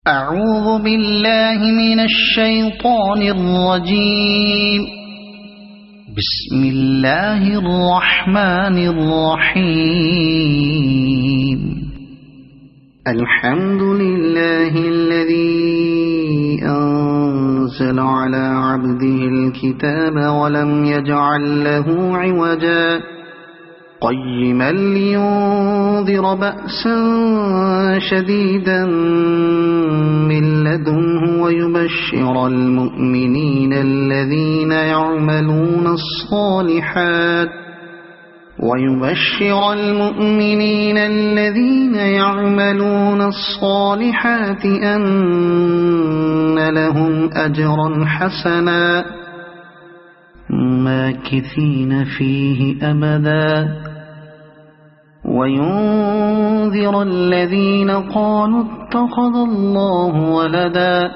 أعوذ بالله من الشيطان الرجيم. بسم الله الرحمن الرحيم. الحمد لله الذي أنزل على عبده الكتاب ولم يجعل له عوجا قيما لينذر بأسا شديدا من لدنه ويبشر المؤمنين الذين يعملون الصالحات أن لهم أجرا حسنا ماكثين فيه أبدا وينذر الذين قالوا اتخذ الله ولدا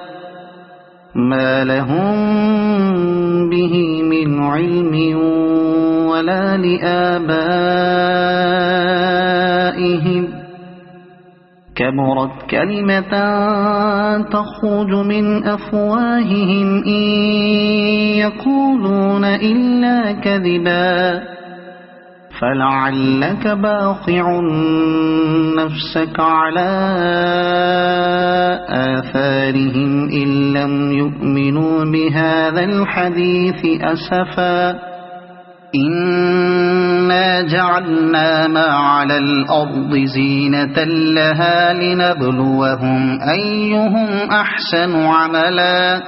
ما لهم به من علم ولا لآبائهم كبرت كلمة تخرج من أفواههم إن يقولون إلا كذبا فلعلك باخع نفسك على آثارهم إن لم يؤمنوا بهذا الحديث أسفا إنا جعلنا ما على الأرض زينة لها لنبلوهم أيهم أحسن عملا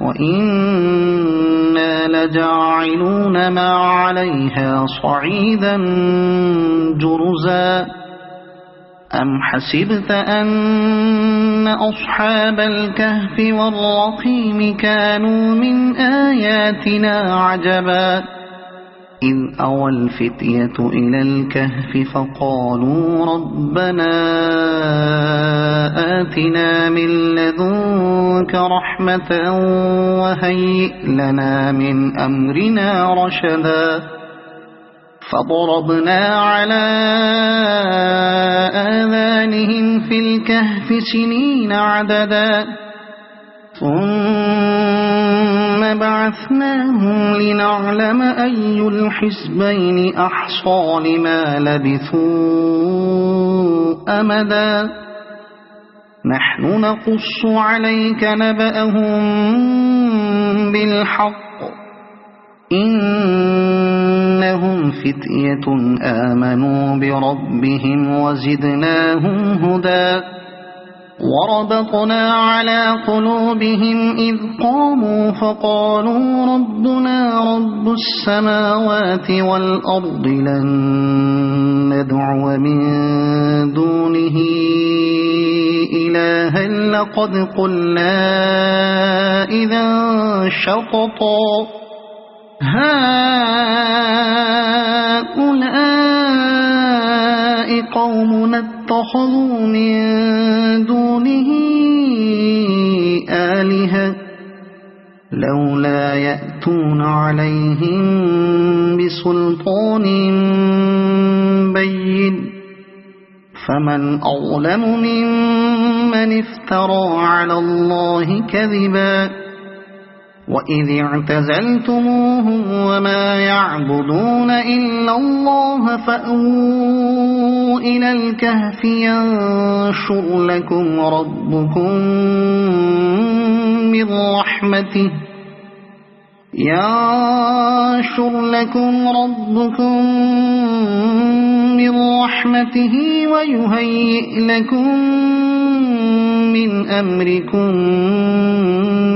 وإنا لجاعلون ما عليها صعيدا جرزا أم حسبت أن أصحاب الكهف والرقيم كانوا من آياتنا عجبا إذ أوى الفتية إلى الكهف فقالوا ربنا آتنا من لدنك رحمة وهيئ لنا من أمرنا رشدا فضربنا على آذانهم في الكهف سنين عددا ثم بعثناهم لنعلم أي الحزبين أحصى لما لبثوا أمدا نحن نقص عليك نبأهم بالحق إنهم فتية آمنوا بربهم وزدناهم هدى وربطنا على قلوبهم إذ قاموا فقالوا ربنا رب السماوات والأرض لن ندعو من دونه إلها لقد قلنا إذا شططا هؤلاء قومنا اتخذوا من دونه آلهة لولا يأتون عليهم بسلطان بين فمن أظلم ممن افترى على الله كذبا وإذ اعتزلتموهم وما يعبدون إلا الله فأووا إلى الكهف ينشر لكم ربكم من رحمته ويهيئ لكم من أمركم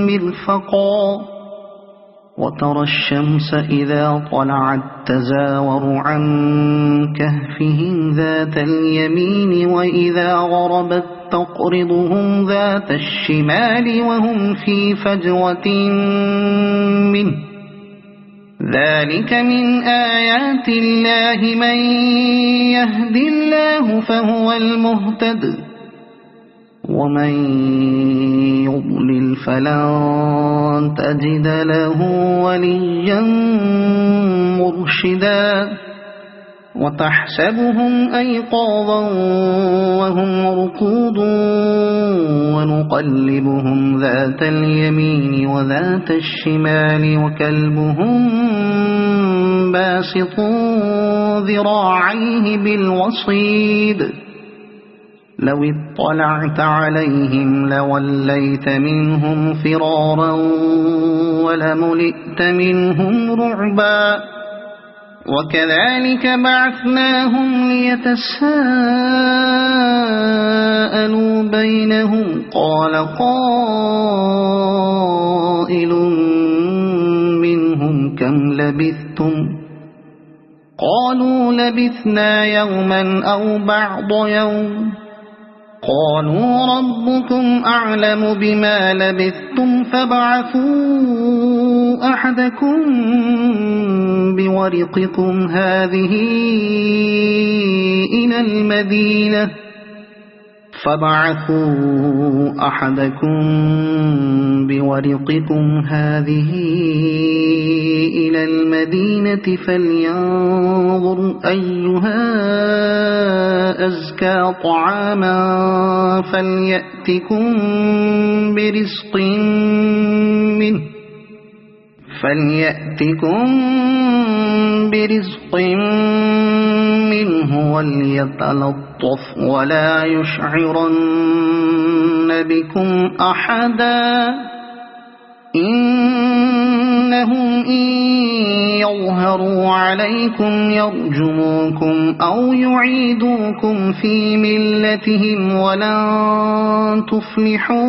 مرفقا وترى الشمس إذا طلعت تزاور عن كهفهم ذات اليمين وإذا غربت تقرضهم ذات الشمال وهم في فجوة منه ذلك من آيات الله من يهد الله فهو المهتد ومن يضلل فلن تجد له وليا مرشدا وتحسبهم أيقاظا وهم رقود ونقلبهم ذات اليمين وذات الشمال وكلبهم باسط ذراعيه بالوصيد لو اطلعت عليهم لوليت منهم فرارا ولملئت منهم رعبا وكذلك بعثناهم ليتساءلوا بينهم قال قائل منهم كم لبثتم قالوا لبثنا يوما أو بعض يوم قالوا ربكم أعلم بما لبثتم فابعثوا أحدكم بورقكم هذه إلى المدينة فلينظر أيها أزكى طعاما فليأتكم برزق منه وليتلطف ولا يشعرن بكم أحدا إنهم إن يظهروا عليكم يرجموكم أو يعيدوكم في ملتهم ولن تفلحوا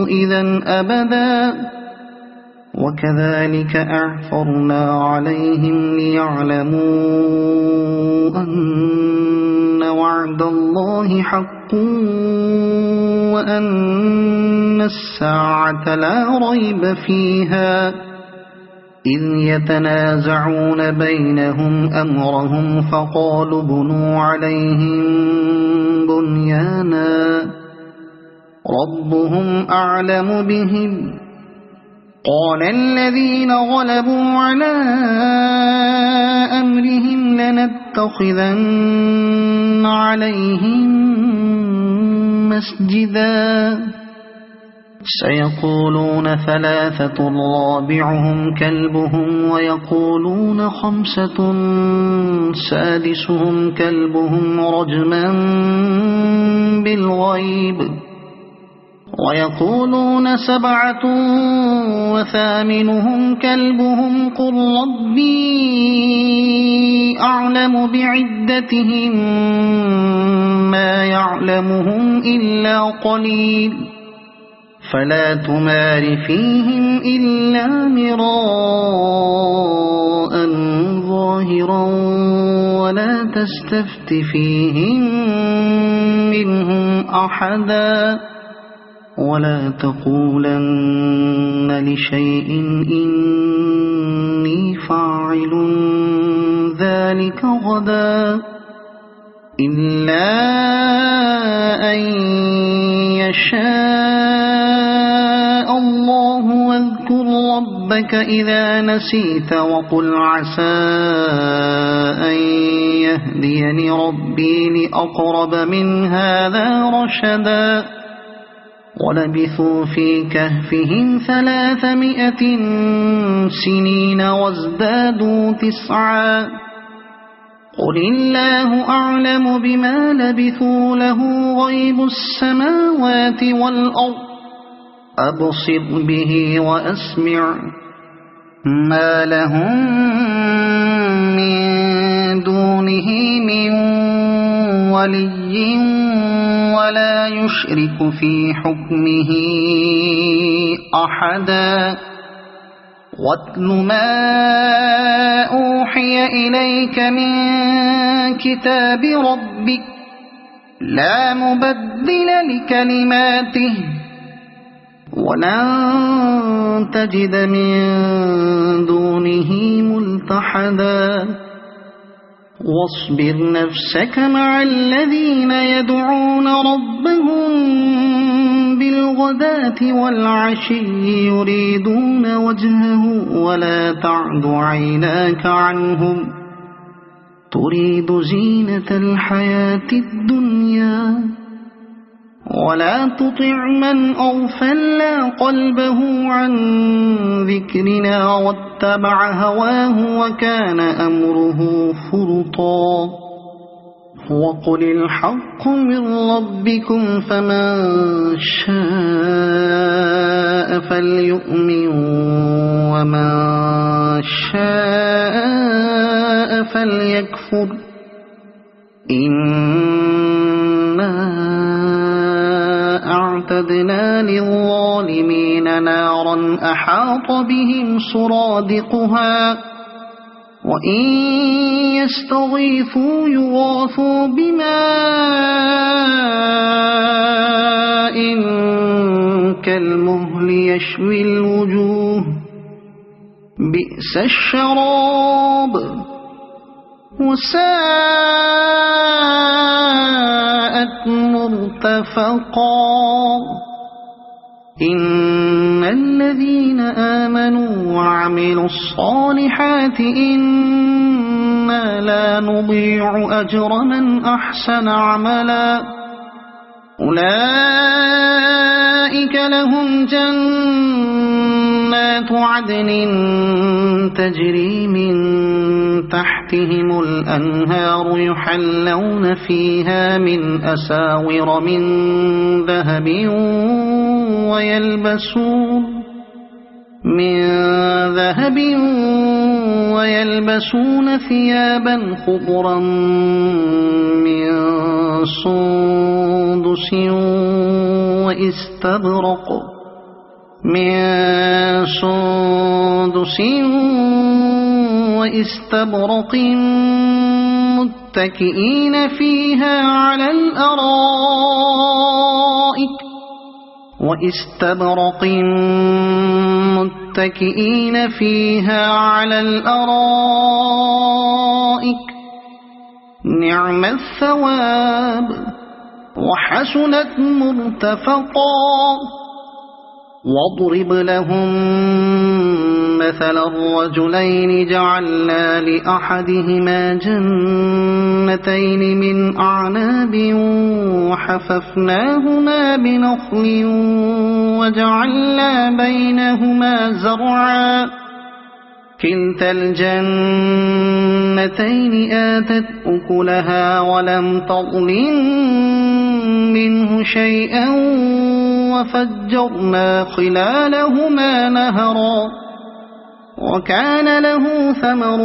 إذا أبدا وكذلك أعثرنا عليهم ليعلموا أن وعد الله حق وأن الساعة لا ريب فيها إذ يتنازعون بينهم أمرهم فقالوا بنوا عليهم بنيانا ربهم أعلم بهم قال الذين غلبوا على أمرهم لنتخذن عليهم مسجدا سيقولون ثلاثة رابعهم كلبهم ويقولون خمسة سادسهم كلبهم رجما بالغيب ويقولون سبعة وثامنهم كلبهم قل ربي أعلم بعدتهم ما يعلمهم إلا قليل فلا تمار فيهم إلا مراء ظاهرا ولا تستفت فيهم منهم أحدا ولا تقولن لشيء إني فاعل ذلك غدا إلا أن يشاء الله واذكر ربك إذا نسيت وقل عسى أن يهديني ربي لأقرب من هذا رشدا ولبثوا في كهفهم 300 سنين وازدادوا 9 قل الله أعلم بما لبثوا له غيب السماوات والأرض أبصر به وأسمع ما لهم من دونه من ولي ولا يشرك في حكمه أحدا واتل ما أوحي إليك من كتاب ربك لا مبدل لكلماته ولن تجد من دونه ملتحدا واصبر نفسك مع الذين يدعون ربهم بالغداة والعشي يريدون وجهه ولا تعد عيناك عنهم تريد زينة الحياة الدنيا ولا تطع من أغفلنا قلبه عن ذكرنا واتبع هواه وكان أمره فرطا وقل الحق من ربكم فمن شاء فليؤمن ومن شاء فليكفر إنا أعتدنا للظالمين نارا أحاط بهم سرادقها وإن يستغيثوا يغاثوا بماء كالمهل يشوي الوجوه بئس الشراب وساءت مرتفقا إن الذين آمنوا وعملوا الصالحات إنا لا نضيع أجر من أحسن عملا أولئك لهم جنات عدن تجري من تحتهم الأنهار يحلون فيها من أساور من ذهب ويلبسون ثيابا خضرا من سندس واستبرق متكئين فيها على الأرائك نعم الثواب وحسنت مرتفقا واضرب لهم مثل الرجلين جعلنا لأحدهما جنتين من أعناب وحففناهما بنخل وجعلنا بينهما زرعا كلتا الجنتين آتت أكلها ولم تظلم منه شيئا وفجرنا خلالهما نهرا وكان له ثمر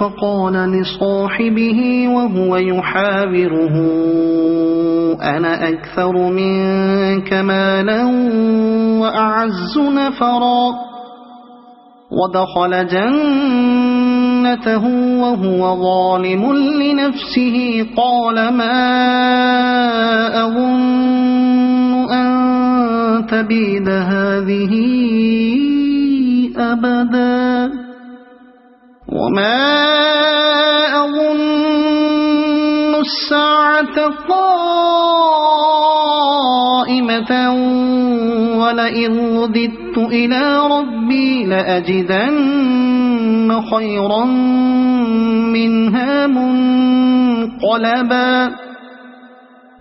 فقال لصاحبه وهو يحاوره أنا أكثر منك مالا وأعز نفرا ودخل جنته وهو ظالم لنفسه قال ما أظن أن تبيد هذه أبدا وما أظن الساعة قائمة ولئن رددت إلى ربي لأجدن خيرا منها منقلبا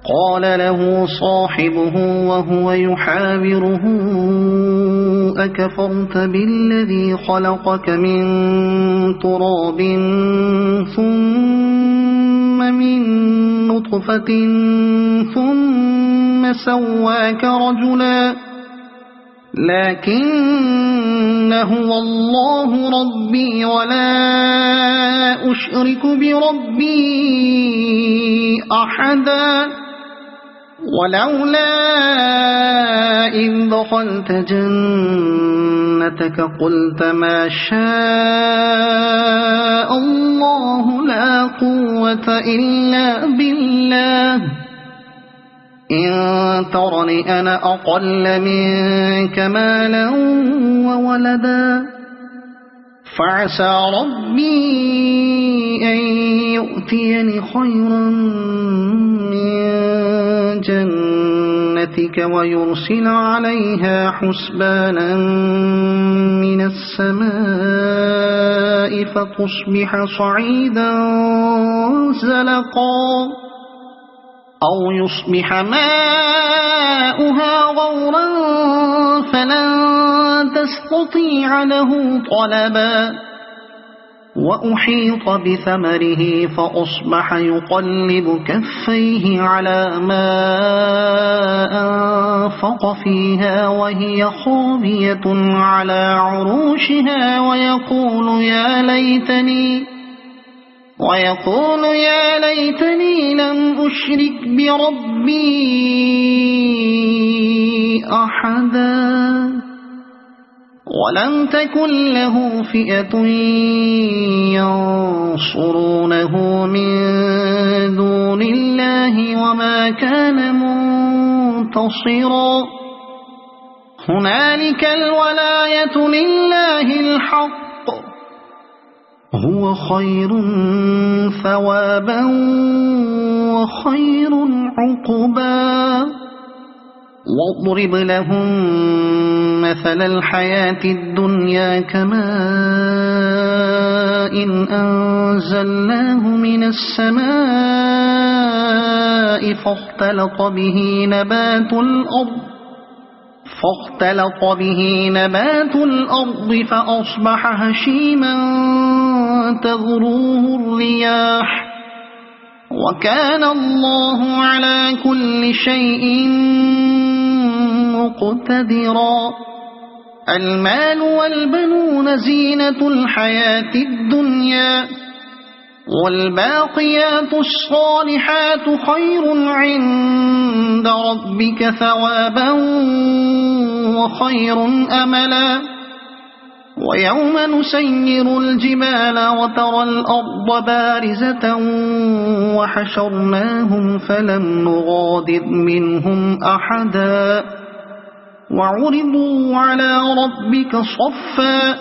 قال له صاحبه وهو يحاوره أكفرت بالذي خلقك من تراب ثم من نطفة ثم سواك رجلا لكن هو الله ربي ولا أشرك بربي أحدا ولولا إذ دخلت جنتك قلت ما شاء الله لا قوة إلا بالله إن ترني أنا أقل منك مالا وولدا فعسى ربي أن يؤتيني خيرا من جنتك سنتك ويرسل عليها حسبانا من السماء فتصبح صعيدا زلقا أو يصبح ماؤها غورا فلن تستطيع له طلبا وأحيط بثمره فأصبح يقلب كفيه على ما أنفق فيها وهي خاوية على عروشها ويقول يا ليتني لم أشرك بربي أحدا ولم تكن له فئة ينصرونه من دون الله وما كان منتصرا هنالك الولاية لله الحق هو خير ثوابا وخير عقبا واضرب لهم مثل الحياة الدنيا كماء أنزلناه من السماء فاختلط به نبات الأرض فأصبح هشيما تذروه الرياح وكان الله على كل شيء مقتدرا المال والبنون زينة الحياة الدنيا والباقيات الصالحات خير عند ربك ثوابا وخير أملا ويوم نسير الجبال وترى الأرض بارزة وحشرناهم فلم نغادر منهم أحدا وعرضوا على ربك صفا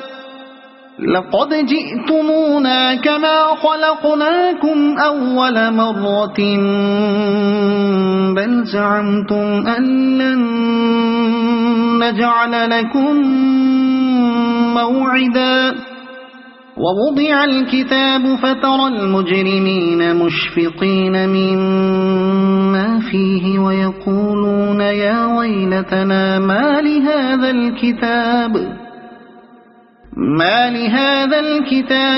لقد جئتمونا كما خلقناكم أول مرة بل زعمتم أن لن نجعل لكم موعدا ووضع الكتاب فترى المجرمين مشفقين مما فيه ويقولون يا ويلتنا ما لهذا الكتاب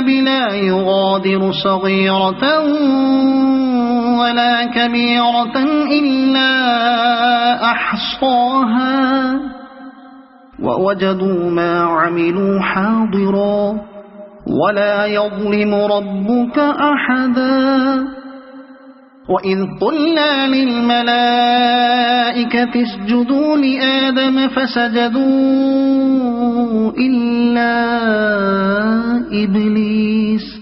لا يغادر صغيرة ولا كبيرة إلا أحصاها ووجدوا ما عملوا حاضرا ولا يظلم ربك أحدا وإذ قلنا للملائكة اسجدوا لآدم فسجدوا إلا إبليس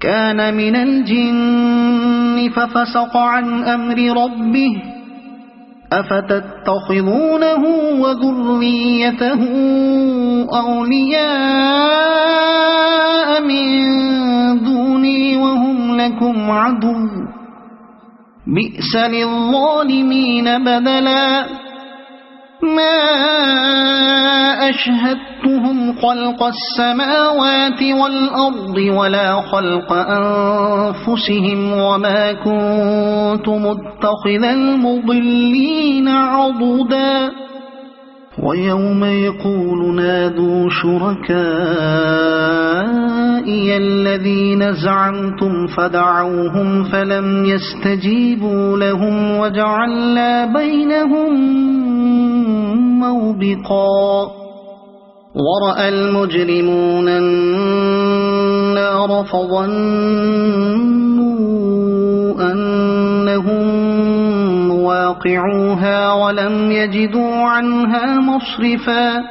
كان من الجن ففسق عن أمر ربه أفتتخذونه وذريته أولياء من دوني وهم لكم عدو بئس للظالمين بدلا ما أشهدتهم خلق السماوات والأرض ولا خلق أنفسهم وما كنت متخذ المضلين عضدا ويوم يقول نادوا شركائي الذين زعمتم فدعوهم فلم يستجيبوا لهم وجعلنا بينهم موبقا ورأى المجرمون النار فظنوا أنهم واقعوها ولم يجدوا عنها مصرفا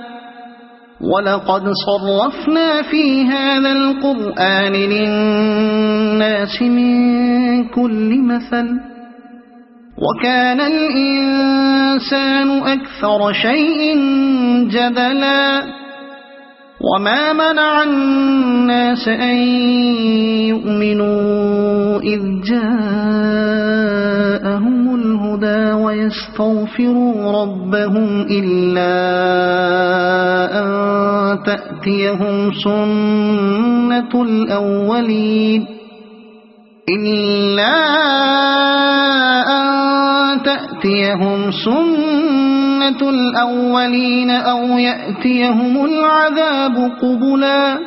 ولقد صرفنا في هذا القرآن للناس من كل مثل وكان الإنسان أكثر شيء جدلا وما منع الناس أن يؤمنوا إذ جاءهم الهدى الهدى ويستغفروا ربهم إلا أن تأتيهم سنة الأولين أو يأتيهم العذاب قبلا